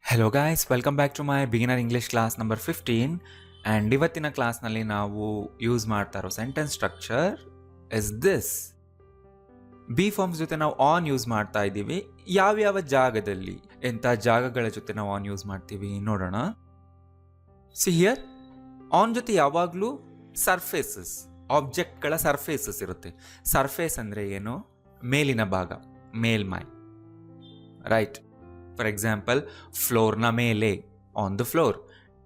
Hello guys, welcome back to my beginner English class number 15. And ಇವತ್ತಿನ ಕ್ಲಾಸ್ನಲ್ಲಿ ನಾವು use ಮಾಡ್ತಾ ಇರೋ sentence structure is this. Be forms ಜೊತೆ ನಾವು ಆನ್ ಯೂಸ್ ಮಾಡ್ತಾ ಇದ್ದೀವಿ. ಯಾವ್ಯಾವ ಜಾಗದಲ್ಲಿ, ಎಂಥ ಜಾಗಗಳ ಜೊತೆ ನಾವು ಆನ್ ಯೂಸ್ ಮಾಡ್ತೀವಿ ನೋಡೋಣ. ಸಿ ಹಿಯರ್, ಆನ್ ಜೊತೆ ಯಾವಾಗಲೂ ಸರ್ಫೇಸಸ್, ಆಬ್ಜೆಕ್ಟ್ಗಳ ಸರ್ಫೇಸಸ್ ಇರುತ್ತೆ. ಸರ್ಫೇಸ್ ಅಂದರೆ ಏನು? ಮೇಲಿನ ಭಾಗ, ಮೇಲ್ಮೈ, ರೈಟ್? ಫಾರ್ ಎಕ್ಸಾಂಪಲ್, ಫ್ಲೋರ್ನ ಮೇಲೆ, ಆನ್ ದ ಫ್ಲೋರ್.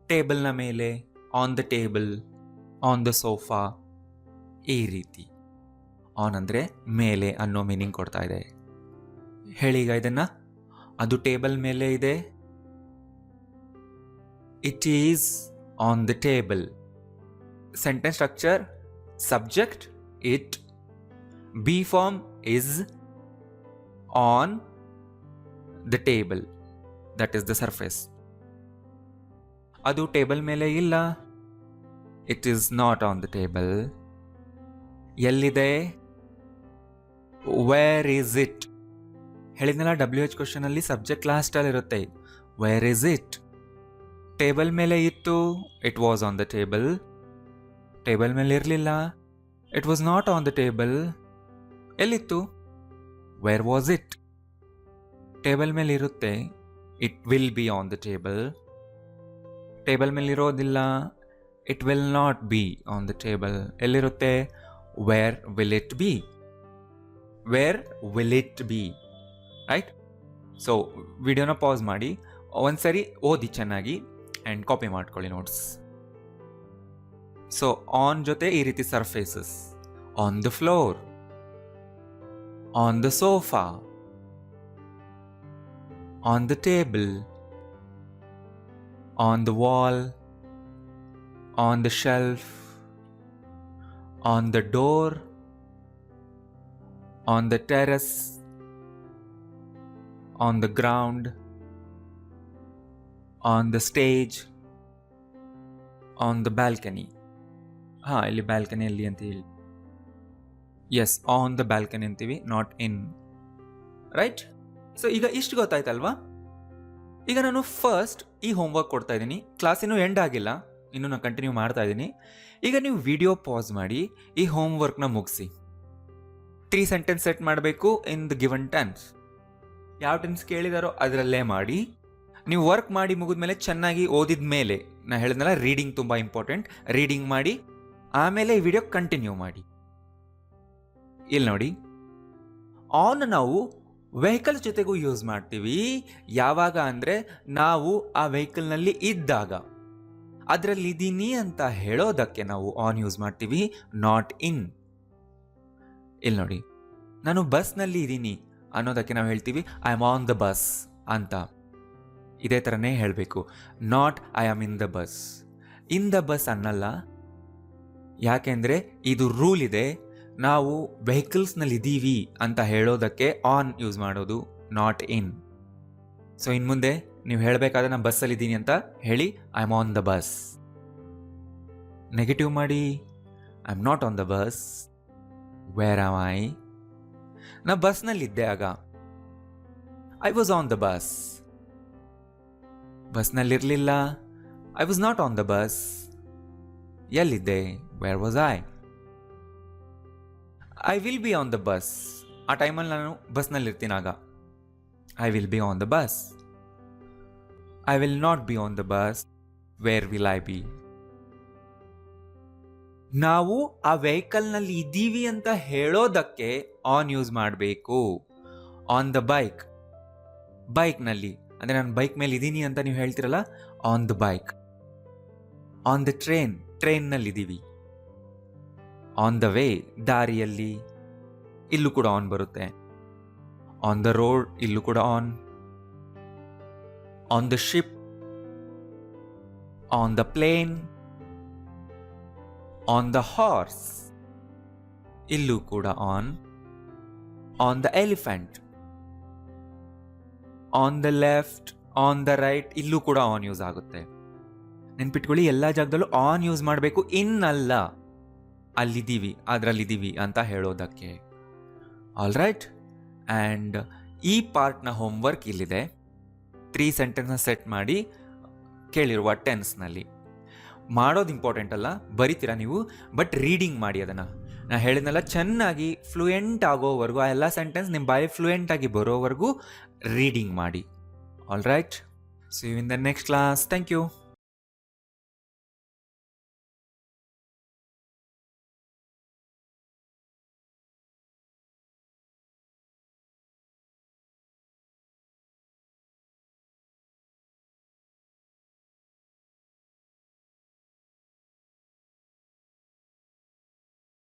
ಟೇಬಲ್ನ ಮೇಲೆ, on the table, on the sofa. ಈ ರೀತಿ ಆನ್ ಅಂದರೆ ಮೇಲೆ ಅನ್ನೋ ಮೀನಿಂಗ್ ಕೊಡ್ತಾ ಇದೆ. ಹೇಳಿ ಈಗ ಇದನ್ನ. ಅದು ಟೇಬಲ್ ಮೇಲೆ ಇದೆ. It is on the table. Sentence structure: subject it, be form is, on the table, that is the surface. ಅದು ಟೇಬಲ್ ಮೇಲೆ ಇಲ್ಲ. It is not on the table. ಎಲ್ಲಿದೆ? Where is it? ಹೇಳಿದ್ನಲ್ಲ, WH ಕ್ವಶನ್ ಅಲ್ಲಿ subject last ಅಲ್ಲಿ ಇರುತ್ತೆ. Where is it? Table ಮೇಲೆ ಇತ್ತು. It was on the table. Table ಮೇಲೆ ಇರಲಿಲ್ಲ. It was not on the table. ಎಲ್ಲಿತ್ತು? Where was it? ಟೇಬಲ್ ಮೇಲೆ ಇರುತ್ತೆ. It will be on the table. Table ಮೇಲೆ ಇರೋದಿಲ್ಲ. It will not be on the table. ಎಲ್ಲಿರುತ್ತೆ? Where will it be? Where will it be? Right? So ವಿಡಿಯೋನ pass ಮಾಡಿ ಒಂದ್ಸರಿ ಓದಿ ಚೆನ್ನಾಗಿ ಆ್ಯಂಡ್ ಕಾಪಿ ಮಾಡ್ಕೊಳ್ಳಿ ನೋಟ್ಸ್. ಸೊ ಆನ್ ಜೊತೆ ಈ ರೀತಿ surfaces: on the floor, on the sofa, on the table, on the wall, on the shelf, on the door, on the terrace, on the ground, on the stage, on the balcony. ಇಲ್ಲಿ balcony ಎಲ್ಲಿ ಅಂತ ಹೇಳಿ. S, on the balcony ಅಂತೀವಿ, not in. Right? So ಈಗ ಇಷ್ಟು ಗೊತ್ತಾಯ್ತಲ್ವಾ? ಈಗ ನಾನು first ಈ ಹೋಮ್ವರ್ಕ್ ಕೊಡ್ತಾ ಇದ್ದೀನಿ. ಕ್ಲಾಸ್ ಇನ್ನೂ ಎಂಡ್ ಆಗಿಲ್ಲ, ಇನ್ನೂ ನಾನು ಕಂಟಿನ್ಯೂ ಮಾಡ್ತಾ ಇದ್ದೀನಿ. ಈಗ ನೀವು ವಿಡಿಯೋ ಪಾಸ್ ಮಾಡಿ ಈ ಹೋಮ್ವರ್ಕ್ನ ಮುಗಿಸಿ. 3 ಸೆಂಟೆನ್ಸ್ ಸೆಟ್ ಮಾಡಬೇಕು ಇನ್ ದ ಗಿವನ್ ಟೆನ್ಸ್. ಯಾವ ಟೆನ್ಸ್ ಕೇಳಿದಾರೋ ಅದರಲ್ಲೇ ಮಾಡಿ. ನೀವು ವರ್ಕ್ ಮಾಡಿ ಮುಗಿದ್ಮೇಲೆ ಚೆನ್ನಾಗಿ ಓದಿದ ಮೇಲೆ, ನಾನು ಹೇಳಿದ್ನಲ್ಲ ರೀಡಿಂಗ್ ತುಂಬ ಇಂಪಾರ್ಟೆಂಟ್, ರೀಡಿಂಗ್ ಮಾಡಿ ಆಮೇಲೆ ಈ ವಿಡಿಯೋ ಕಂಟಿನ್ಯೂ ಮಾಡಿ. ಇಲ್ಲಿ ನೋಡಿ, ಆನ್ ನಾವು ವೆಹಿಕಲ್ ಜೊತೆಗೂ ಯೂಸ್ ಮಾಡ್ತೀವಿ. ಯಾವಾಗ ಅಂದರೆ ನಾವು ಆ ವೆಹಿಕಲ್ನಲ್ಲಿ ಇದ್ದಾಗ, ಅದರಲ್ಲಿ ಇದ್ದೀನಿ ಅಂತ ಹೇಳೋದಕ್ಕೆ ನಾವು ಆನ್ ಯೂಸ್ ಮಾಡ್ತೀವಿ, ನಾಟ್ ಇನ್. ಇಲ್ಲಿ ನೋಡಿ, ನಾನು ಬಸ್ನಲ್ಲಿ ಇದ್ದೀನಿ ಅನ್ನೋದಕ್ಕೆ ನಾವು ಹೇಳ್ತೀವಿ I am on the bus ಅಂತ. ಇದೇ ಥರನೇ ಹೇಳಬೇಕು, not I am in the bus. In the bus ಅನ್ನಲ್ಲ. ಯಾಕೆಂದರೆ ಇದು ರೂಲ್ ಇದೆ, ನಾವು ವೆಹಿಕಲ್ಸ್ನಲ್ಲಿ ಇದ್ದೀವಿ ಅಂತ ಹೇಳೋದಕ್ಕೆ ಆನ್ ಯೂಸ್ ಮಾಡೋದು, ನಾಟ್ ಇನ್. ಸೊ ಇನ್ನು ಮುಂದೆ ನೀವು ಹೇಳಬೇಕಾದ್ರೆ ನಾನು ಬಸ್ಸಲ್ಲಿ ಇದ್ದೀನಿ ಅಂತ ಹೇಳಿ I am on the bus. Negative ಮಾಡಿ, I am not on the bus. Where am I? ನಾ ಬಸ್ನಲ್ಲಿದ್ದೆ ಆಗ. I was on the bus. ಬಸ್ನಲ್ಲಿರಲಿಲ್ಲ. I was not on the bus. ಎಲ್ಲಿದ್ದೆ? Where was I? I will be on the bus. ಆ ಟೈಮಲ್ಲಿ ನಾನು ಬಸ್ನಲ್ಲಿರ್ತೀನಿ ಆಗ. I will be on the bus. I will not be on the bus. Where will I be? ನಾವು ಆ ವೆಹಿಕಲ್ನಲ್ಲಿ ಇದ್ದೀವಿ ಅಂತ ಹೇಳೋದಕ್ಕೆ ಆನ್ ಯೂಸ್ ಮಾಡಬೇಕು. ಆನ್ ದ ಬೈಕ್, ಬೈಕ್ನಲ್ಲಿ ಅಂದರೆ ನಾನು ಬೈಕ್ ಮೇಲೆ ಇದ್ದೀನಿ ಅಂತ ನೀವು ಹೇಳ್ತಿರಲ್ಲ, on the bike. On the train, ಟ್ರೈನ್ನಲ್ಲಿದ್ದೀವಿ. ಆನ್ ದ ವೇ, ದಾರಿಯಲ್ಲಿ, ಇಲ್ಲೂ ಕೂಡ ಆನ್ ಬರುತ್ತೆ. ಆನ್ ದ ರೋಡ್, ಇಲ್ಲೂ ಕೂಡ on. On the ship, on the plane, on the horse, ಇಲ್ಲೂ ಕೂಡ on. On the elephant, on the left, on the right, ಇಲ್ಲೂ ಕೂಡ ಆನ್ ಯೂಸ್ ಆಗುತ್ತೆ. ನೆನ್ಪಿಟ್ಕೊಳ್ಳಿ, ಎಲ್ಲ ಜಾಗದಲ್ಲೂ ಆನ್ ಯೂಸ್ ಮಾಡಬೇಕು, ಇನ್ ಅಲ್ಲ. ಅಲ್ಲಿದ್ದೀವಿ, ಅದರಲ್ಲಿದ್ದೀವಿ ಅಂತ ಹೇಳೋದಕ್ಕೆ. All right? ಆ್ಯಂಡ್ ಈ ಪಾರ್ಟ್ನ ಹೋಮ್ವರ್ಕ್ ಇಲ್ಲಿದೆ. 3 ಸೆಂಟೆನ್ಸ್ನ ಸೆಟ್ ಮಾಡಿ ಕೇಳಿರುವ ಟೆನ್ಸ್ನಲ್ಲಿ. ಮಾಡೋದು ಇಂಪಾರ್ಟೆಂಟ್ ಅಲ್ಲ, ಬರಿತೀರಾ ನೀವು, ಬಟ್ ರೀಡಿಂಗ್ ಮಾಡಿ ಅದನ್ನು. ನಾನು ಹೇಳಿದ್ನಲ್ಲ, ಚೆನ್ನಾಗಿ ಫ್ಲೂಯೆಂಟ್ ಆಗೋವರೆಗೂ, ಆ ಎಲ್ಲ ಸೆಂಟೆನ್ಸ್ ನಿಮ್ಮ ಬಾಯಿ ಫ್ಲೂಯೆಂಟಾಗಿ ಬರೋವರೆಗೂ ರೀಡಿಂಗ್ ಮಾಡಿ. All right, see you in the next class. Thank you.